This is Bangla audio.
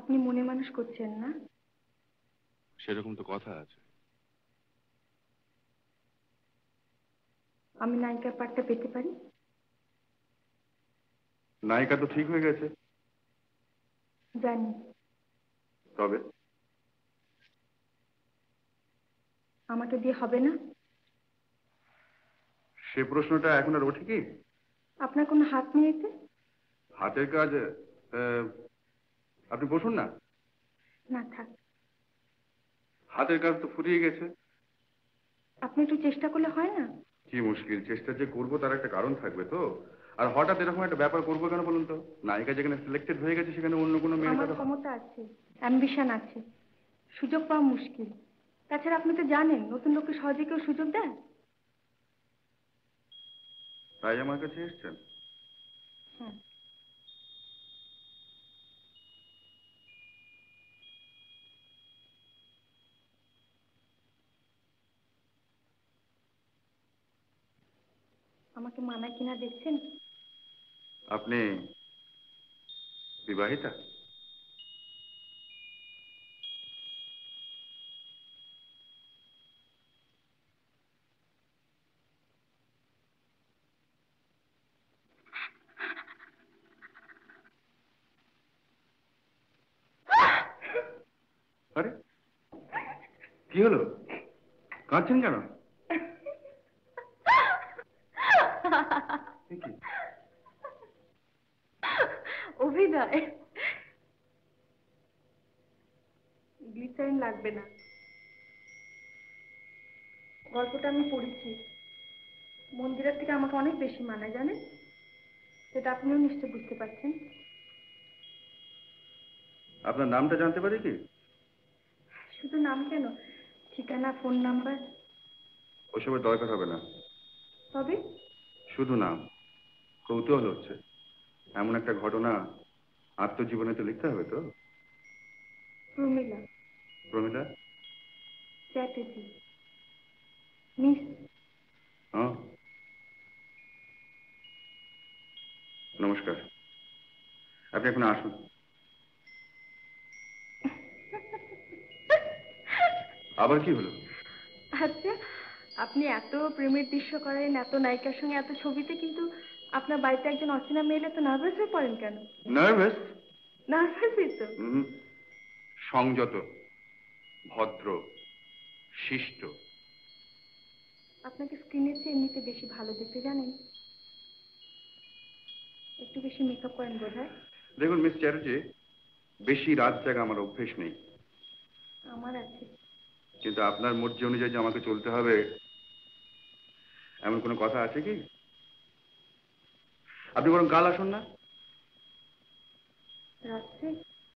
আপনি মনে মানুষ করছেন না? সেরকম তো কথা আছে। আমি নায়িকার পাঠটা পেতে পারি? নায়িকা তো ঠিক হয়ে গেছে। জানি। তবে আমাকে দিয়ে হবে না? সে প্রশ্নটা এখন আর ওঠে কি? আপনার কোনো হাত নেই এতে? হাতের কাজ। আহ, আপনি বসুন না। না থাক। হাতের কাজ তো ফুরিয়ে গেছে। আপনি একটু চেষ্টা করলে হয় না? কি মুশকিল, চেষ্টা যে করবো তার একটা কারণ থাকবে তো। আর হঠাৎ এরকম একটা ব্যাপার করবো কেন বলুন তো? নায়িকা যেখানে সিলেক্টেড হয়ে গেছে সেখানে অন্য কোনো মেয়ের আমার কথা ক্ষমতা আছে, অ্যাম্বিশন আছে, সুযোগ পাওয়া মুশকিল। তাছাড়া আপনি তো জানেন নতুন লোককে সহজে কেউ সুযোগ দেয়? তাই আমার কাছে এসছেন? হ্যাঁ। আমাকে মানায় কিনা দেখছেন? আপনি বিবাহিতা? আরে কি হলো, কাঁদছেন কেন? এ কি? অভিনয়। গ্লিসারিন লাগবে না। গল্পটা আমি পড়েছি। মন্দিরের থেকে আমাকে অনেক বেশি মানায় জানেন, সেটা আপনিও নিশ্চয় বুঝতে পারছেন। আপনার নামটা জানতে পারি কি? শুধু নাম কেন, ঠিকানা, ফোন নাম্বার। ওসবের দরকার হবে না। তবে শুধু নাম। কৌতূহল হচ্ছে, এমন একটা ঘটনা আত্মজীবনে তো লিখতে হবে তো। প্রমীলা প্রমিলা? চ্যাটার্জি, মিস। হ্যাঁ, নমস্কার। আপনি এখন আসুন। আবার কি হলো? আচ্ছা, আপনি এত প্রেমের দৃশ্য করেন, এত নায়িকার সঙ্গে এত ছবিতে, কিন্তু আপনার বাড়িতে একজন অচেনা মেয়ে এলে তো নার্ভাস হয়ে পড়েন কেন? নার্ভাস? নার্ভাসই তো। সংযত, ভদ্র, শিষ্ট। আপনাকে স্ক্রিনের চেয়ে এমনিতে বেশি ভালো দেখতে জানেন, একটু বেশি মেকআপ করেন বোধহয়। দেখুন মিস চ্যাটার্জি, বেশি রাত জাগা আমার অভ্যেস নেই। আমার আছে। কিন্তু আপনার মর্জি অনুযায়ী যে আমাকে চলতে হবে এমন কোনো কথা আছে কি? আপনি বরং কাল আসুন না। রাত্রে?